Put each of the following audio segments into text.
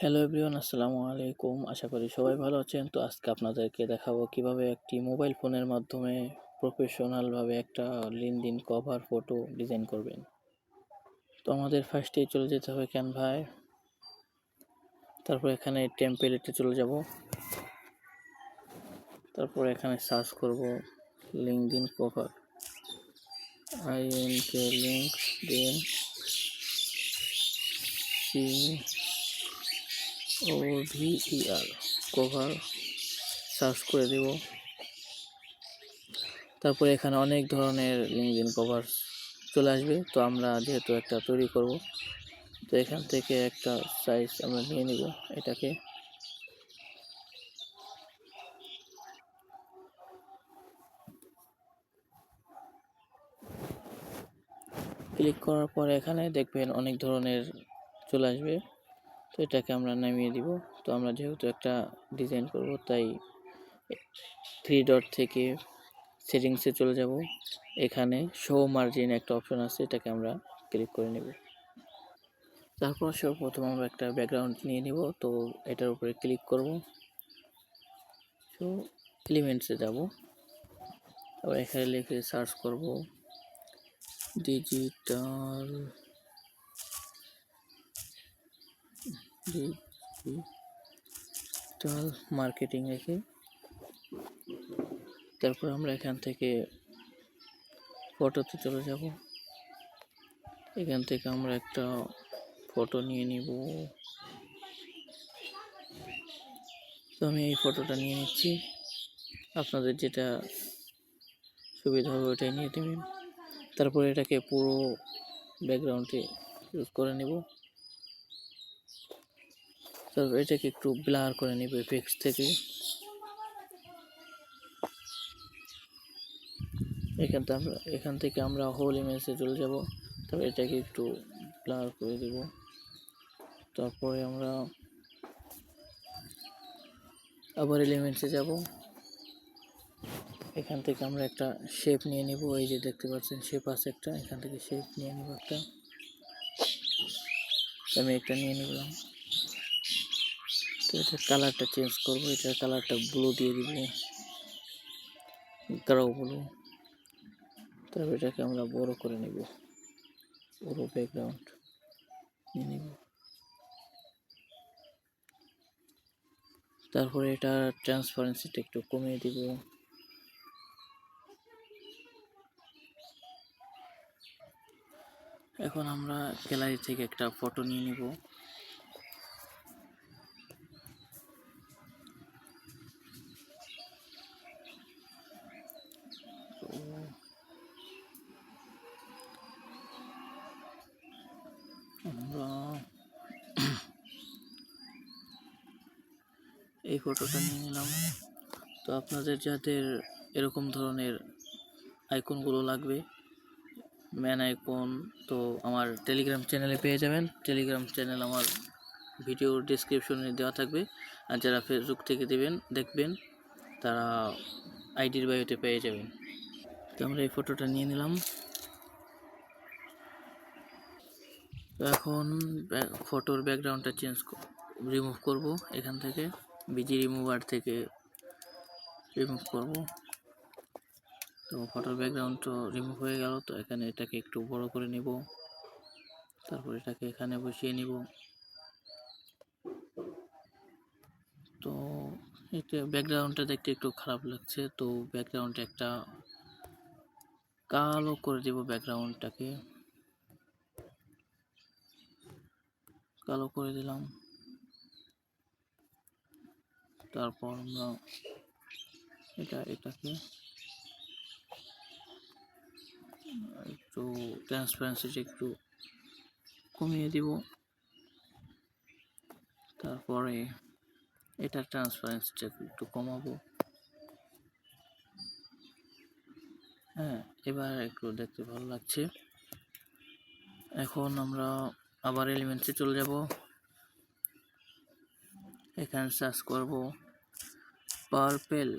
Hello everyone, আসসালামু আলাইকুম। আশা করি সবাই ভালো আছেন। তো আজকে আপনাদেরকে দেখাবো কিভাবে একটি মোবাইল ফোনের মাধ্যমে প্রফেশনালভাবে একটা লিনক্ডইন কভার ফটো ডিজাইন করবেন। তো আমাদের ফার্স্টেই চলে যেতে হবে ক্যানভায়। তারপর এখানে টেমপ্লেটে চলে যাব। তারপর এখানে সার্চ করব LinkedIn cover, INK LinkedIn COVER cover search করে দেব। তারপরে এখানে অনেক ধরনের লিনক্ডইন কভার চলে আসবে। তো আমরা যেহেতু একটা তৈরি করব, তো এখান থেকে একটা সাইজ আমরা নিয়ে নিব। এটাকে ক্লিক করার পরে এখানে দেখবেন অনেক ধরনের চলে আসবে। তো এটাকে আমরা নামিয়ে দিব। তো আমরা যেহেতু একটা ডিজাইন করব, তাই 3 ডট থেকে সেটিংসে চলে যাব। এখানে শো মার্জিন একটা অপশন আছে, এটাকে আমরা ক্লিক করে নেব। তারপর সর্বপ্রথম আমরা একটা ব্যাকগ্রাউন্ড নিয়ে নিব। তো এটার উপরে ক্লিক করব। তো এলিমেন্টসে যাব। তারপর এখানে লিখে সার্চ করব ডিজিটাল মার্কেটিং রেখে তারপর আমরা এখান থেকে ফটোতে চলে যাব। এখান থেকে আমরা একটা ফটো নিয়ে নিব। তো আমি এই ফটোটা নিয়ে নিচ্ছি। আপনাদের যেটা সুবিধা হবে ওটাই নিয়ে নেবেন। তারপর এটাকে পুরো ব্যাকগ্রাউন্ডে ইউজ করে নেব। তারপর এটাকে একটু ব্লার করে নেব এফেক্টস থেকে। এখান থেকে আমরা হোল ইমেজে চলে যাব। তারপর এটাকে একটু ব্লার করে দেব। তারপরে আমরা আবার এলিমেন্টসে যাব। এখান থেকে আমরা একটা শেপ নিয়ে নিব। এই যে দেখতে পাচ্ছেন শেপ আছে একটা, এখান থেকে শেপ নিয়ে নিব একটা। আমি একটা নিয়ে নিলাম। তো এটার কালারটা চেঞ্জ করব। এটার কালারটা ব্লু দিয়ে দিব, গাঢ় ব্লু। তারপর এটাকে আমরা বড় করে নেব, পুরো ব্যাকগ্রাউন্ড নিয়ে নেব। তারপরে এটা ট্রান্সপারেন্সিটা একটু কমিয়ে দিব। এখন আমরা গ্যালারি থেকে একটা ফটো নিয়ে নিব। আমরা এই ফটোটা নিয়ে নিলাম। তো আপনাদের যাদের এরকম ধরনের আইকনগুলো লাগবে, ম্যান আইকন, তো আমার টেলিগ্রাম চ্যানেলে পেয়ে যাবেন। টেলিগ্রাম চ্যানেল আমার ভিডিও ডেসক্রিপশনে দেওয়া থাকবে। আর যারা ফেসবুক থেকে দেখবেন তারা আইডির বায়োতে পেয়ে যাবেন। তো আমরা এই ফটোটা নিয়ে নিলাম। তো এখন ফটোর ব্যাকগ্রাউন্ডটা রিমুভ করব। এখান থেকে বিজি রিমুভার থেকে রিমুভ করব। তো ফটোর ব্যাকগ্রাউন্ড তো রিমুভ হয়ে গেল। তো এখানে এটাকে একটু বড় করে নিব। তারপর এটাকে এখানে বসিয়ে নিব। তো এটা ব্যাকগ্রাউন্ডটা দেখতে একটু খারাপ লাগছে, তো ব্যাকগ্রাউন্ডে একটা কালো করে দিব। ব্যাকগ্রাউন্ডটাকে কালো করে দিলাম। তারপর আমরা এটাকে একটু ট্রান্সপারেন্সিটা একটু কমিয়ে দিব। তারপরে এটা ট্রান্সপারেন্সিটা একটু কমাবো। হ্যাঁ, এবার একটু দেখতে ভালো লাগছে। এখন আমরা আবার এলিমেন্টসে চলে যাব। এখানে সার্চ করব পার্পেল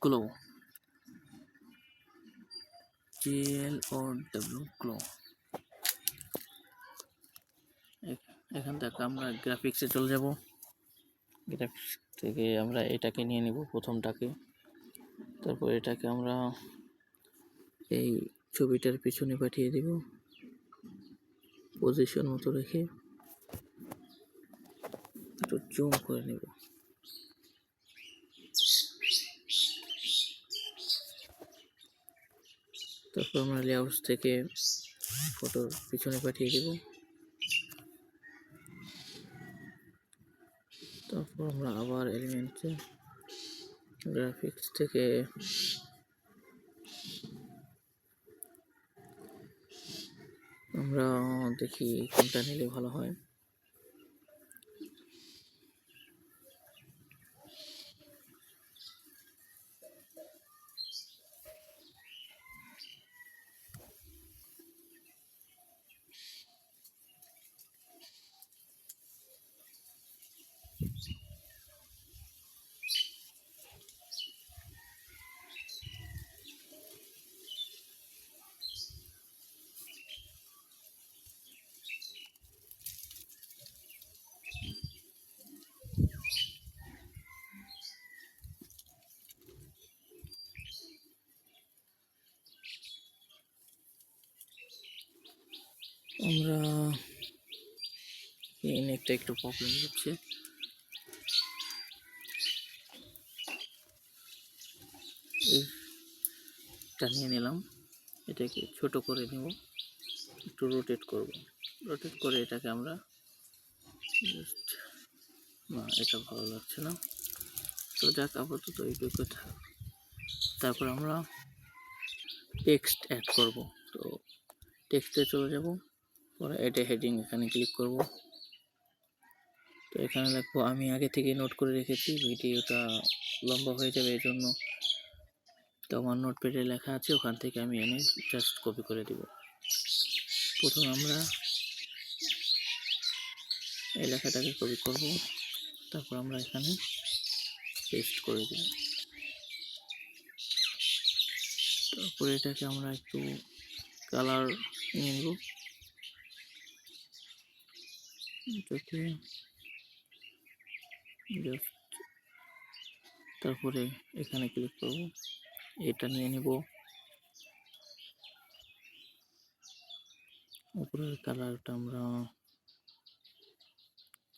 গ্লো, GLOW গ্লো। এখান থেকে আমরা গ্রাফিক্সে চলে যাব। গ্রাফিক্স থেকে আমরা এটাকে নিয়ে নিব, প্রথমটাকে। তারপর এটাকে আমরা এই ছবিটার পিছনে পাঠিয়ে দিব, পজিশন মতো রেখে একটু জুম করে নেব। তারপর আমরা লেআউটস থেকে ফটোর পিছনে পাঠিয়ে দেব। তারপর আমরা আবার এলিমেন্টে গ্রাফিক্স থেকে আমরা দেখি কোনটা নিলে ভালো হয়। আমরা এই নেটটা একটু প্রবলেম হচ্ছে, এটা নিয়ে নিলাম। এটাকে ছোট করে নেব, একটু রোটেট করব। রোটেট করে এটাকে আমরা জাস্ট, না এটা ভালো লাগছে না, তো যাক আপাতত এইটুকু থাক। তারপর আমরা টেক্সট অ্যাড করব। তো টেক্সটে চলে যাব, পরে এটা হেডিং এখানে ক্লিক করব। তো এখানে লিখবো, আমি আগে থেকে নোট করে রেখেছি, ভিডিওটা লম্বা হয়ে যাবে এই জন্য। তো আমার নোটপ্যাডে লেখা আছে, ওখান থেকে আমি এনে জাস্ট কপি করে দিব। প্রথমে আমরা এই লেখাটাকে কপি করব, তারপর আমরা এখানে পেস্ট করে দেব। তারপরে এটাকে আমরা একটু কালার নিয়ে নেব, এটাকে জাস্ট, তারপরে এখানে ক্লিক করব, এটা নিয়ে নিব, উপরের কালারটা আমরা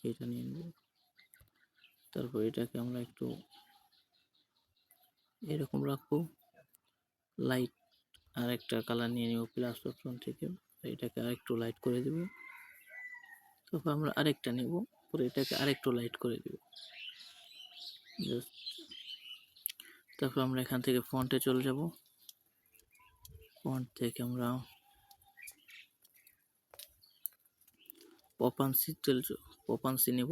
এটা নিয়ে নেব। তারপর এটাকে আমরা একটু এরকম রাখবো, লাইট আর একটা কালার নিয়ে নেব প্লাস অপশন থেকে, এটাকে আরেকটু লাইট করে দেব। তারপর আমরা আরেকটা নেব, পরে এটাকে আরেকটু লাইট করে দেব। তারপর আমরা এখান থেকে ফন্টে চলে যাব, ফন্ট থেকে আমরা পপান্সি নেব,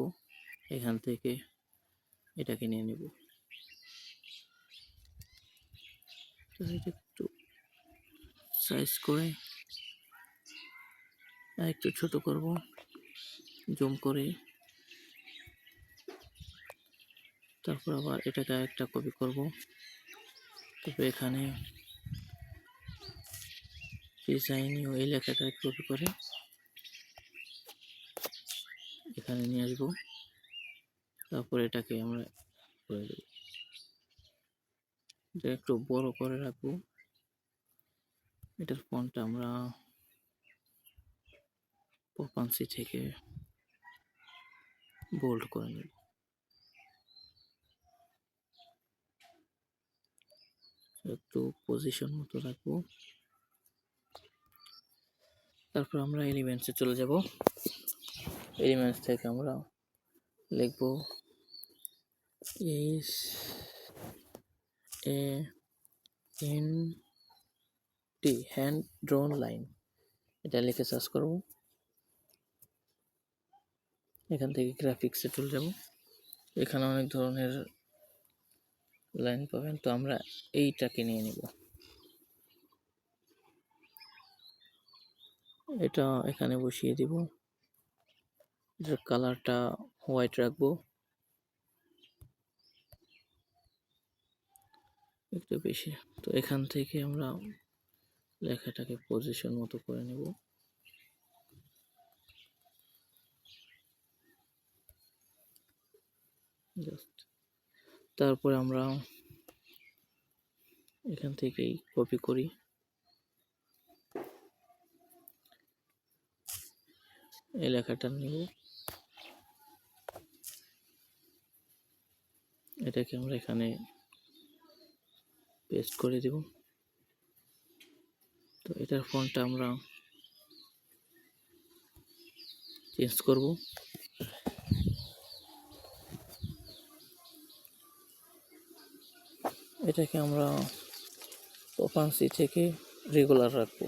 এখান থেকে এটাকে নিয়ে নেব। একটু সাইজ করে একটু ছোট করব, জুম করে। তারপর আবার এটাকে একটা কপি করব, তারপর এখানে ডিজাইনিং এই লেখাটা কপি করে এখানে নিয়ে আসবো। তারপর এটাকে আমরা করে দেব, এটা একটু বড় করে রাখবো। এটার ফন্টটা আমরা পপান্সি থেকে বোল্ড করে নেব। একটু পজিশন মতো রাখবো। তারপর আমরা এলিমেন্টসে চলে যাব, এলিমেন্টস থেকে আমরা লিখব is a hand drawn line, এটা লিখে সার্চ করব। এখান থেকে গ্রাফিক্সে চলে যাব, এখানে অনেক ধরনের লাইন পাবেন, তো আমরা এইটাকে নিয়ে নিব। এটা এখানে বসিয়ে দিব, এটার কালারটা হোয়াইট রাখবো একটু বেশি। তো এখান থেকে আমরা লেখাটাকে পজিশন মতো করে নেব। জাস্ট তারপরে আমরা এখান থেকেই কপি করি, এই লেখাটা নিব, এটাকে আমরা এখানে পেস্ট করে দেব। তো এটার ফন্টটা আমরা চেঞ্জ করব। এটাকে আমরা ওপান্সি থেকে রেগুলার রাখবো।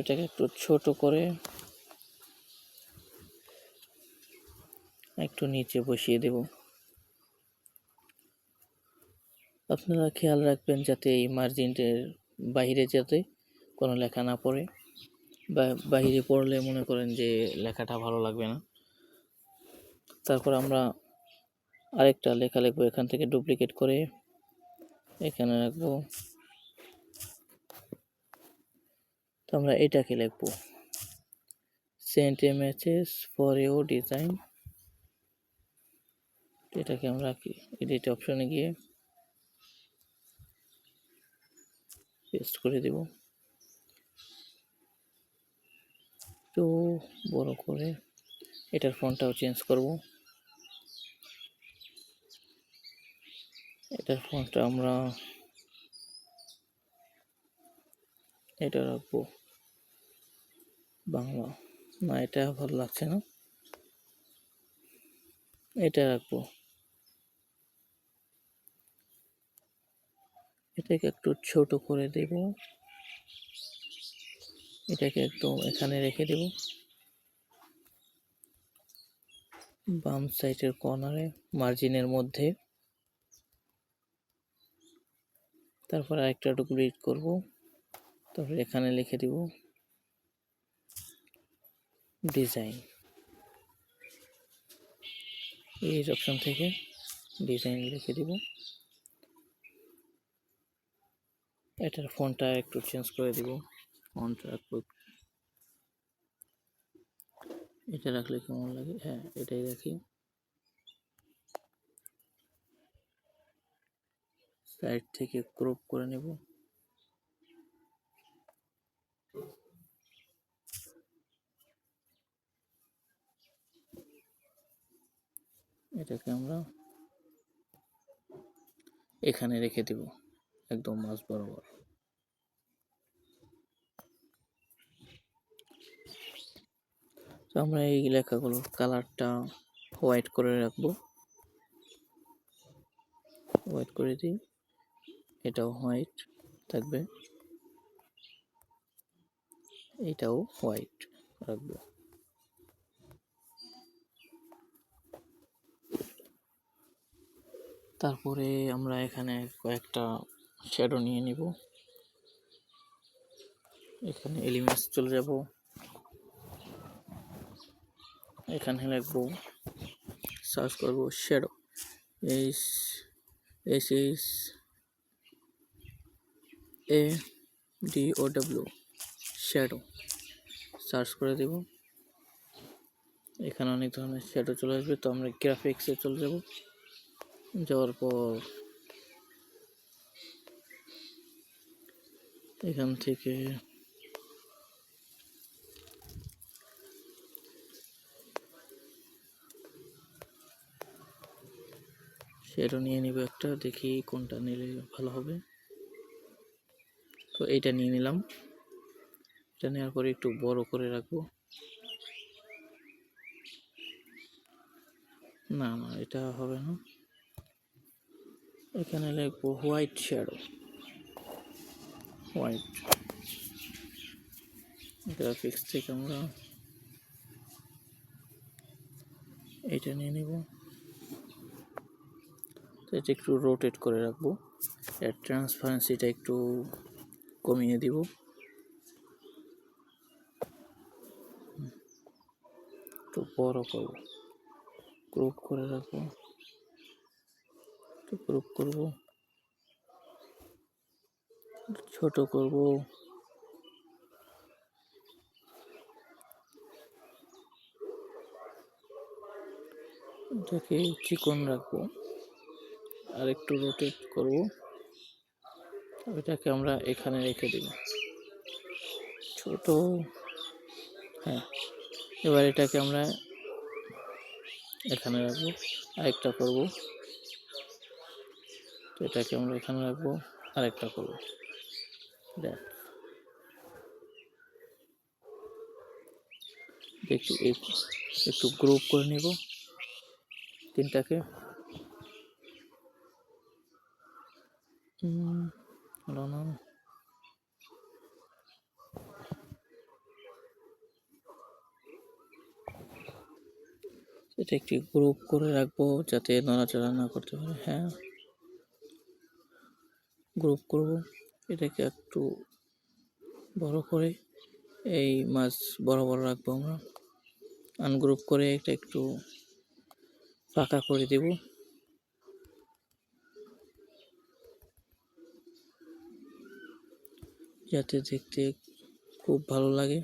এটাকে একটু ছোট করে একটু নিচে বসিয়ে দেব। আপনারা খেয়াল রাখবেন যাতে এই মার্জিনের বাইরে যাতে কোনো লেখা না পড়ে, বা বাইরে পড়লে মনে করেন যে লেখাটা ভালো লাগবে না। তারপর আমরা আরেকটা লেখা লিখবো, এখান থেকে ডুপ্লিকেট করে এখানে রাখবো। তো আমরা এটাকে লিখবো send A message for your design. এটাকে আমরা এডিট অপশনে গিয়ে পেস্ট করে দেব, একটু বড় করে। এটার ফন্টটাও চেঞ্জ করব। এটার ফন্টটা আমরা এটা রাখবো বাংলা, না এটা ভালো লাগছে না, এটা রাখবো। এটাকে একটু ছোট করে দেব, এটাকে একদম এখানে রেখে দেব বাম সাইডের কর্নারে মার্জিনের মধ্যে। তারপর আরেকটা ডুপ্লিকেট করব, তারপর এখানে লিখে দিব ডিজাইন। এই অপশন থেকে ডিজাইন লিখে দিব। এটার ফন্টটা একটু চেঞ্জ করে দিব, ফন্ট রাখবো, এটা রাখলে কেমন লাগে, হ্যাঁ এটাই রাখি। সাইড থেকে ক্রপ করে নেব। এটাকে আমরা এখানে রেখে দেব একদম মাঝ বরাবর। তো আমরা এই লেখাগুলোর কালারটা হোয়াইট করে রাখবো, হোয়াইট করে দিই, এটাও হোয়াইট থাকবে, এটাও হোয়াইট রাখবো। তারপরে আমরা এখানে কয়েকটা শ্যাডো নিয়ে নিব। এখানে এলিমেন্টস চলে যাব, এখানে লিখবো, সার্চ করব shadow, S S S A D O W, shadow search করে দেব। এখানে অনেক ধরনের শ্যাডো চলে আসবে। তো আমরা গ্রাফিক্সে চলে যাব, যাওয়ার পর এখান থেকে শ্যাডো নিয়ে নিব একটা, দেখি কোনটা নিলে ভালো হবে। তো এইটা নিয়ে নিলাম, এটা নেওয়ার পরে একটু বড় করে রাখবো। না না এটা হবে না, এখানে লিখবো হোয়াইট শ্যাডো, হোয়াইট। গ্রাফিক্স থেকে আমরা এটা নিয়ে নিব, তো এটা একটু রোটেট করে রাখবো, এর ট্রান্সপারেন্সিটা একটু কমিয়ে দিব, একটু বড় করব, গ্রুপ করে রাখবো, একটু গ্রুপ করব, ছোট করব, এটাকে চিকন রাখবো, আর একটু রোটেট করব, এটাকে আমরা এখানে রেখে দিব ছোট। হ্যাঁ, এবার এটাকে আমরা এখানে রাখবো, আরেকটা করব, তো এটাকে আমরা এখানে রাখবো, আরেকটা করব। দেখ, একটু একটু গ্রুপ করে নিব তিনটাকে। এটা একটি গ্রুপ করে রাখবো যাতে নড়াচড়া না করতে পারে। হ্যাঁ, গ্রুপ করব, এটাকে একটু বড় করে এই মাছ বড় বড় রাখবো আমরা। আনগ্রুপ করে এটা একটু ফাঁকা করে দেব, যাতে দেখতে খুব ভালো লাগে।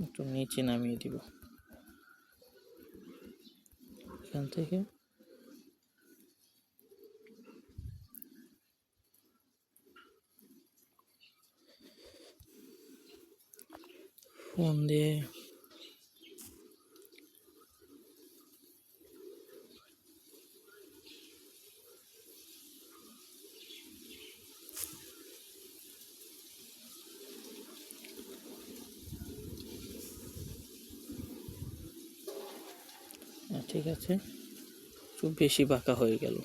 একটু নিচে নামিয়ে দিব এখান থেকে। ফোন দিয়ে ঠিক আছে, একটু বেশি বাঁকা হয়ে গেল,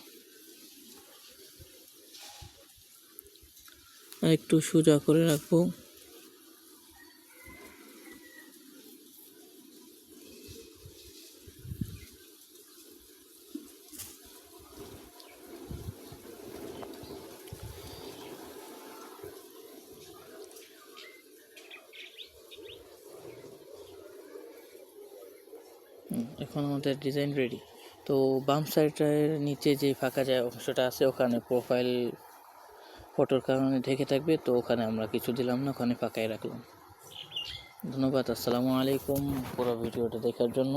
আর একটু সোজা করে রাখবো। এখন আমাদের ডিজাইন রেডি। তো বাম সাইডের নিচে যে ফাঁকা যায় অংশটা আছে, ওখানে প্রোফাইল ফটোর কারণে ঢেকে থাকবে, তো ওখানে আমরা কিছু দিলাম না, ওখানে ফাঁকাই রাখলাম। ধন্যবাদ, আসসালামু আলাইকুম পুরো ভিডিওটা দেখার জন্য।